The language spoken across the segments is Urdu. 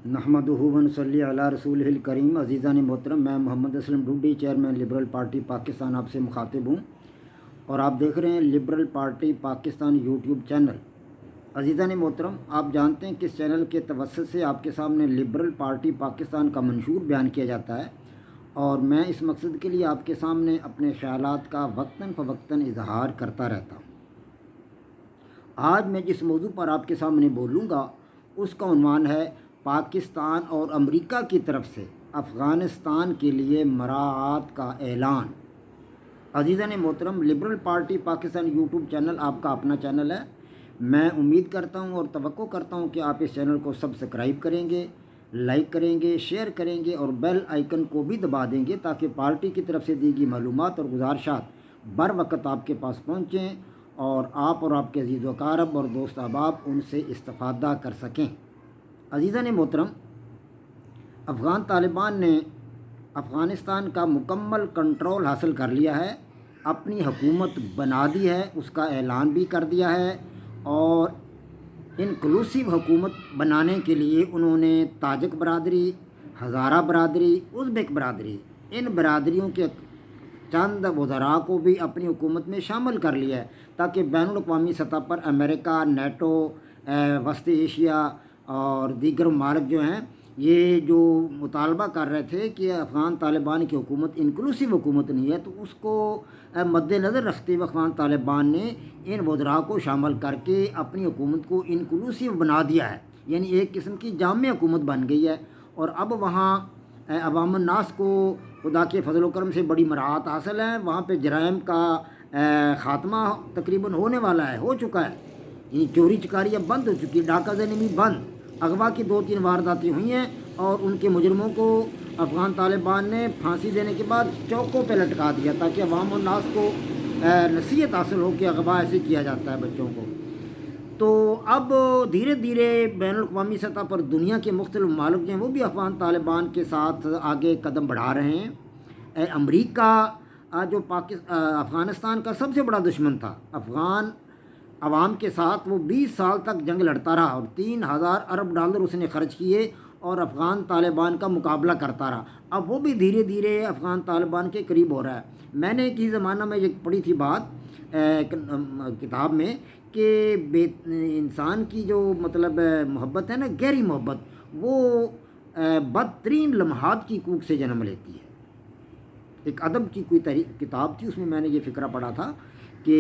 نحمدہ و نصلی علی رسولہ الکریم۔ عزیزان محترم، میں محمد اسلم ڈھونڈی، چیئرمین لبرل پارٹی پاکستان، آپ سے مخاطب ہوں اور آپ دیکھ رہے ہیں liberal party Pakistan YouTube channel. عزیزان محترم، آپ جانتے ہیں کہ اس چینل کے توسط سے آپ کے سامنے لبرل پارٹی پاکستان کا منشور بیان کیا جاتا ہے اور میں اس مقصد کے لیے آپ کے سامنے اپنے خیالات کا وقتاً فوقتاً اظہار کرتا رہتا ہوں۔ آج میں جس موضوع پر آپ کے سامنے بولوں گا اس کا عنوان ہے پاکستان اور امریکہ کی طرف سے افغانستان کے لیے مراعات کا اعلان۔ عزیزان محترم، liberal party Pakistan YouTube channel آپ کا اپنا چینل ہے۔ میں امید کرتا ہوں اور توقع کرتا ہوں کہ آپ اس چینل کو سبسکرائب کریں گے، لائک کریں گے، شیئر کریں گے اور بیل آئیکن کو بھی دبا دیں گے تاکہ پارٹی کی طرف سے دی گئی معلومات اور گزارشات بر وقت آپ کے پاس پہنچیں اور آپ کے عزیز و اقارب اور دوست احباب ان سے استفادہ کر سکیں۔ عزیزان محترم، افغان طالبان نے افغانستان کا مکمل کنٹرول حاصل کر لیا ہے، اپنی حکومت بنا دی ہے، اس کا اعلان بھی کر دیا ہے اور انکلوسیو حکومت بنانے کے لیے انہوں نے تاجک برادری، ہزارہ برادری، ازبک برادری، ان برادریوں کے چند وزراء کو بھی اپنی حکومت میں شامل کر لیا ہے تاکہ بین الاقوامی سطح پر امریکہ، نیٹو، وسطی ایشیا اور دیگر ممالک جو ہیں یہ جو مطالبہ کر رہے تھے کہ افغان طالبان کی حکومت انکلوسیو حکومت نہیں ہے، تو اس کو مد نظر رکھتے ہوئے افغان طالبان نے ان وزراء کو شامل کر کے اپنی حکومت کو انکلوسیو بنا دیا ہے، یعنی ایک قسم کی جامع حکومت بن گئی ہے اور اب وہاں عوام الناس کو خدا کے فضل و کرم سے بڑی مراعات حاصل ہے۔ وہاں پہ جرائم کا خاتمہ تقریباً ہونے والا ہے، ہو چکا ہے، یعنی چوری چکاری اب بند ہو چکی ہے، ڈاکہ زنی بھی بند، اغوا کی 2-3 وارداتیں ہوئی ہیں اور ان کے مجرموں کو افغان طالبان نے پھانسی دینے کے بعد چوکوں پہ لٹکا دیا تاکہ عوام الناس کو نصیحت حاصل ہو کہ اغوا ایسے کیا جاتا ہے بچوں کو۔ تو اب دھیرے دھیرے بین الاقوامی سطح پر دنیا کے مختلف ممالک جو ہیں وہ بھی افغان طالبان کے ساتھ آگے قدم بڑھا رہے ہیں۔ امریکہ جو افغانستان کا سب سے بڑا دشمن تھا، افغان عوام کے ساتھ وہ 20 سال تک جنگ لڑتا رہا اور 3000 ارب ڈالر اس نے خرچ کیے اور افغان طالبان کا مقابلہ کرتا رہا۔ اب وہ بھی دھیرے دھیرے افغان طالبان کے قریب ہو رہا ہے۔ میں نے کسی زمانہ میں یہ پڑھی تھی بات کتاب میں کہ انسان کی جو محبت ہے نا، گہری محبت، وہ بدترین لمحات کی کوکھ سے جنم لیتی ہے۔ ایک ادب کی کوئی کتاب تھی، اس میں نے یہ فقرہ پڑھا تھا کہ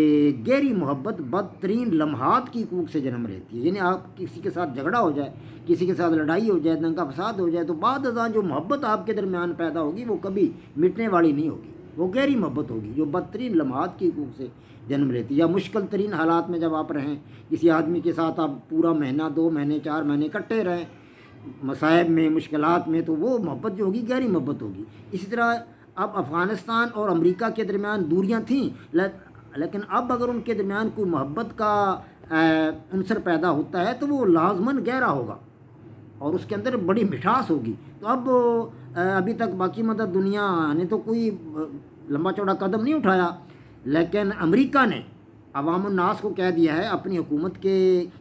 گہری محبت بدترین لمحات کی کوکھ سے جنم لیتی ہے، یعنی آپ کسی کے ساتھ جھگڑا ہو جائے، کسی کے ساتھ لڑائی ہو جائے، دنگا فساد ہو جائے، تو بعد ازاں جو محبت آپ کے درمیان پیدا ہوگی وہ کبھی مٹنے والی نہیں ہوگی، وہ گہری محبت ہوگی جو بدترین لمحات کی کوکھ سے جنم لیتی ہے۔ یا مشکل ترین حالات میں جب آپ رہیں، کسی آدمی کے ساتھ آپ پورا مہینہ، 2 مہینے، 4 مہینے کٹے رہیں مصائب میں، مشکلات میں، تو وہ محبت جو ہوگی گہری محبت ہوگی۔ اسی طرح اب افغانستان اور امریکہ کے درمیان دوریاں تھیں، لیکن اب اگر ان کے درمیان کوئی محبت کا عنصر پیدا ہوتا ہے تو وہ لازماً گہرا ہوگا اور اس کے اندر بڑی مٹھاس ہوگی۔ تو اب ابھی تک باقی مدد دنیا نے تو کوئی لمبا چوڑا قدم نہیں اٹھایا، لیکن امریکہ نے عوام الناس کو کہہ دیا ہے، اپنی حکومت کے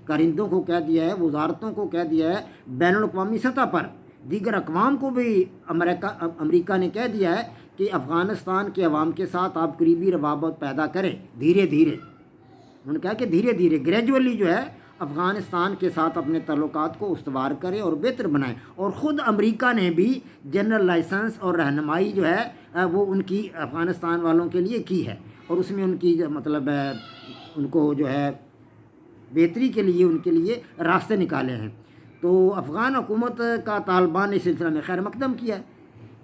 کارندوں کو کہہ دیا ہے، وزارتوں کو کہہ دیا ہے، بین الاقوامی سطح پر دیگر اقوام کو بھی امریکہ نے کہہ دیا ہے کہ افغانستان کے عوام کے ساتھ آپ قریبی روابط پیدا کریں، دھیرے دھیرے، انہوں نے کہا کہ دھیرے دھیرے گریجولی جو ہے افغانستان کے ساتھ اپنے تعلقات کو استوار کریں اور بہتر بنائیں۔ اور خود امریکہ نے بھی جنرل لائسنس اور رہنمائی جو ہے وہ ان کی افغانستان والوں کے لیے کی ہے اور اس میں ان کی ان کو جو ہے بہتری کے لیے ان کے لیے راستے نکالے ہیں۔ تو افغان حکومت کا طالبان نے اس سلسلہ میں خیر مقدم کیا ہے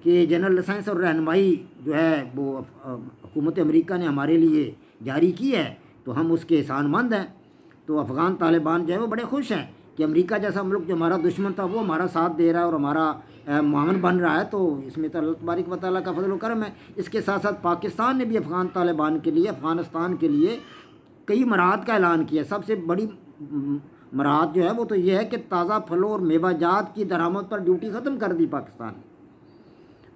کہ جنرل لائسنس اور رہنمائی جو ہے وہ حکومت امریکہ نے ہمارے لیے جاری کی ہے تو ہم اس کے احسان مند ہیں۔ تو افغان طالبان جو ہے وہ بڑے خوش ہیں کہ امریکہ جیسا ملک جو ہمارا دشمن تھا وہ ہمارا ساتھ دے رہا ہے اور ہمارا معاون بن رہا ہے، تو اس میں تو اللہ تبارک و تعالیٰ کا فضل و کرم ہے۔ اس کے ساتھ ساتھ پاکستان نے بھی افغان طالبان کے لیے، افغانستان کے لیے کئی مراعات کا اعلان کیا۔ سب سے بڑی مراعات جو ہے وہ تو یہ ہے کہ تازہ پھلوں اور میوہ جات کی درآمد پر ڈیوٹی ختم کر دی پاکستان نے۔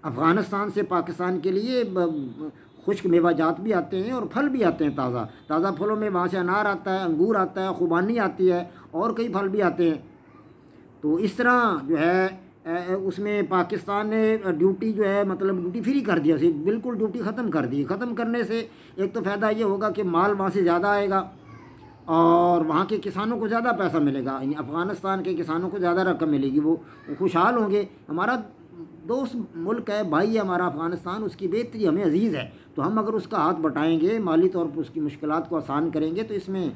افغانستان سے پاکستان کے لیے خشک میوہ جات بھی آتے ہیں اور پھل بھی آتے ہیں، تازہ پھلوں میں وہاں سے انار آتا ہے، انگور آتا ہے، خوبانی آتی ہے اور کئی پھل بھی آتے ہیں۔ تو اس طرح جو ہے اس میں پاکستان نے ڈیوٹی جو ہے مطلب ڈیوٹی فری کر دیا، بالکل ڈیوٹی ختم کر دی۔ ختم کرنے سے ایک تو فائدہ یہ ہوگا کہ مال وہاں سے زیادہ آئے گا اور وہاں کے کسانوں کو زیادہ پیسہ ملے گا، یعنی افغانستان کے کسانوں کو زیادہ رقم ملے گی، وہ خوشحال ہوں گے۔ ہمارا دوست ملک ہے، بھائی ہے ہمارا افغانستان، اس کی بہتری ہمیں عزیز ہے، تو ہم اگر اس کا ہاتھ بٹائیں گے، مالی طور پر اس کی مشکلات کو آسان کریں گے تو اس میں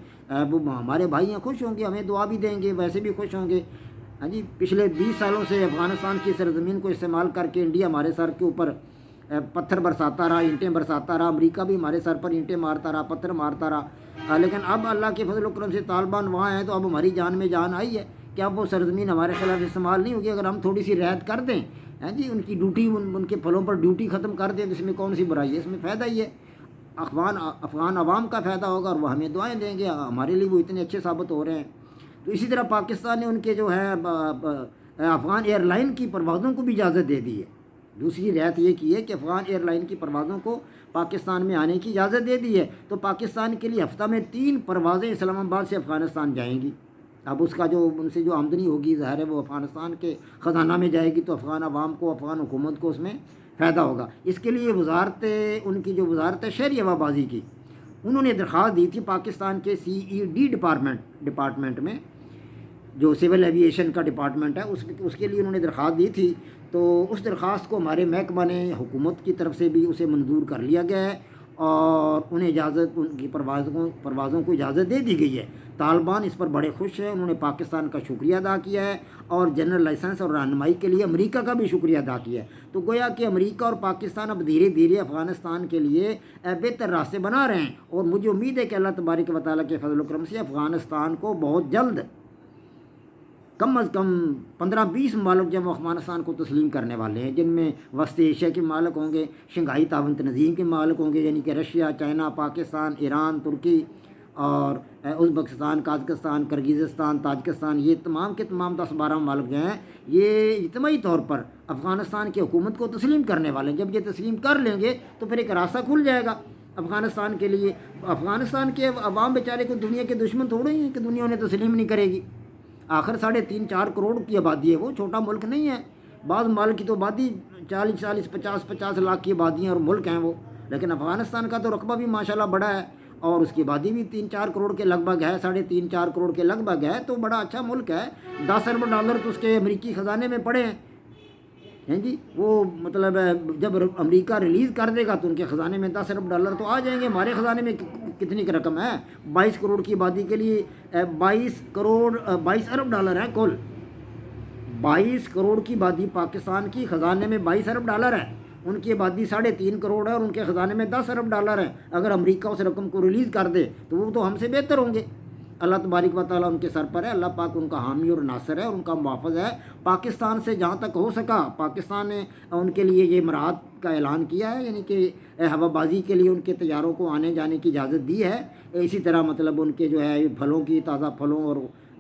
وہ ہمارے بھائی ہیں خوش ہوں گے، ہمیں دعا بھی دیں گے، ویسے بھی خوش ہوں گے۔ ہاں جی، پچھلے 20 سالوں سے افغانستان کی سرزمین کو استعمال کر کے انڈیا ہمارے سر کے اوپر پتھر برساتا رہا، اینٹیں برساتا رہا، امریکہ بھی ہمارے سر پر اینٹیں مارتا رہا، پتھر مارتا رہا، لیکن اب اللہ کے فضل و کرم سے طالبان وہاں ہیں تو اب ہماری جان میں جان آئی ہے کہ اب وہ سرزمین ہمارے خلاف استعمال نہیں ہوگی۔ اگر ہم تھوڑی سی رعایت کر دیں، ہاں جی، ان کی ڈیوٹی، ان کے پھلوں پر ڈیوٹی ختم کر دیں، تو اس میں کون سی برائی ہے؟ اس میں فائدہ ہی ہے، افغان عوام کا فائدہ ہوگا اور وہ ہمیں دعائیں دیں گے، ہمارے لیے وہ اتنے اچھے ثابت ہو رہے ہیں۔ تو اسی طرح پاکستان نے ان کے جو ہے افغان ایئر لائن کی پروازوں کو بھی اجازت دے دی ہے۔ دوسری رعایت یہ کی ہے کہ افغان ایئر لائن کی پروازوں کو پاکستان میں آنے کی اجازت دے دی ہے، تو پاکستان کے لیے ہفتہ میں 3 پروازیں اسلام آباد سے افغانستان جائیں گی۔ اب اس کا جو ان سے جو آمدنی ہوگی ظاہر ہے وہ افغانستان کے خزانہ میں جائے گی، تو افغان عوام کو، افغان حکومت کو اس میں فائدہ ہوگا۔ اس کے لیے ان کی جو وزارت شہری ہوا بازی کی، انہوں نے درخواست دی تھی پاکستان کے CED ڈپارٹمنٹ میں، جو سول ایوییشن کا ڈپارٹمنٹ ہے، اس کے لیے انہوں نے درخواست دی تھی، تو اس درخواست کو ہمارے محکمہ نے حکومت کی طرف سے بھی اسے منظور کر لیا گیا ہے اور انہیں اجازت، ان کی پروازوں کو اجازت دے دی گئی ہے۔ طالبان اس پر بڑے خوش ہیں، انہوں نے پاکستان کا شکریہ ادا کیا ہے اور جنرل لائسنس اور رہنمائی کے لیے امریکہ کا بھی شکریہ ادا کیا ہے۔ تو گویا کہ امریکہ اور پاکستان اب دھیرے دھیرے افغانستان کے لیے بہتر راستے بنا رہے ہیں، اور مجھے امید ہے کہ اللہ تبارک و تعالیٰ کے فضل و کرم سے افغانستان کو بہت جلد، کم از کم 15-20 ممالک جب افغانستان کو تسلیم کرنے والے ہیں، جن میں وسط ایشیا کے ممالک ہوں گے، شنگھائی تعاون تنظیم کے ممالک ہوں گے، یعنی کہ رشیا، چائنا، پاکستان، ایران، ترکی اور ازبکستان، قازقستان، کرغیزستان، تاجکستان، یہ تمام کے تمام 10-12 ممالک جو ہیں یہ اجتماعی طور پر افغانستان کی حکومت کو تسلیم کرنے والے ہیں۔ جب یہ تسلیم کر لیں گے تو پھر ایک راستہ کھل جائے گا افغانستان کے لیے۔ افغانستان کے عوام بیچارے کو دنیا کے دشمن تھوڑے ہیں کہ دنیا انہیں تسلیم نہیں کرے گی، آخر 3.5-4 کروڑ کی آبادی ہے، وہ چھوٹا ملک نہیں ہے۔ بعض ملک کی تو آبادی 40-40، 50-50 لاکھ کی آبادیاں اور ملک ہیں وہ، لیکن افغانستان کا تو رقبہ بھی ماشاءاللہ بڑا ہے اور اس کی آبادی بھی 3-4 کروڑ کے لگ بھگ ہے، 3.5-4 کروڑ کے لگ بھگ ہے، تو بڑا اچھا ملک ہے۔ $10 ارب تو اس کے امریکی خزانے میں پڑے ہیں جی، وہ مطلب جب امریکہ ریلیز کر دے گا تو ان کے خزانے میں $10 ارب تو آ جائیں گے۔ ہمارے خزانے میں کتنی کی رقم ہے؟ 22 کروڑ کی آبادی کے لیے 22 ارب ڈالر ہے کل۔ 22 کروڑ کی آبادی پاکستان کی، خزانے میں 22 ارب ڈالر ہے، ان کی آبادی 3.5 کروڑ ہے اور ان کے خزانے میں $10 ارب ہے۔ اگر امریکہ اس رقم کو ریلیز کر دے تو وہ تو ہم سے بہتر ہوں گے۔ اللہ تبارک و تعالیٰ ان کے سر پر ہے، اللہ پاک ان کا حامی اور ناصر ہے اور ان کا محافظ ہے۔ پاکستان سے جہاں تک ہو سکا پاکستان نے ان کے لیے یہ مراعات کا اعلان کیا ہے، یعنی کہ ہوا بازی کے لیے ان کے طیاروں کو آنے جانے کی اجازت دی ہے۔ اسی طرح مطلب ان کے جو ہے پھلوں کی، تازہ پھلوں اور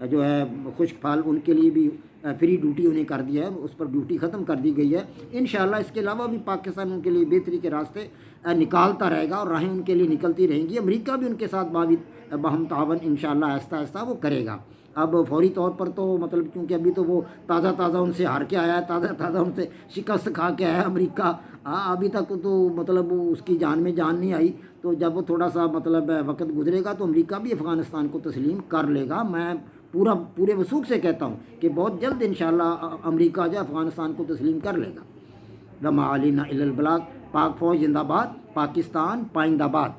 جو ہے خشک پھل، ان کے لیے بھی فری ڈیوٹی انہیں کر دیا ہے، اس پر ڈیوٹی ختم کر دی گئی ہے۔ انشاءاللہ اس کے علاوہ بھی پاکستان ان کے لیے بہتری کے راستے نکالتا رہے گا اور راہیں ان کے لیے نکلتی رہیں گی۔ امریکہ بھی ان کے ساتھ باہم تعاون انشاءاللہ آہستہ آہستہ وہ کرے گا۔ اب فوری طور پر تو مطلب کیونکہ ابھی تو وہ تازہ ان سے ہار کے آیا ہے، تازہ ان سے شکست کھا کے آیا ہے امریکہ، ابھی تک تو مطلب اس کی جان میں جان نہیں آئی، تو جب وہ تھوڑا سا مطلب وقت گزرے گا تو امریکہ بھی افغانستان کو تسلیم کر لے گا۔ میں پورے وثوق سے کہتا ہوں کہ بہت جلد انشاءاللہ امریکہ جو افغانستان کو تسلیم کر لے گا۔ وما علینا الا البلاغ۔ پاک فوج زندہ باد، پاکستان پائندہ باد۔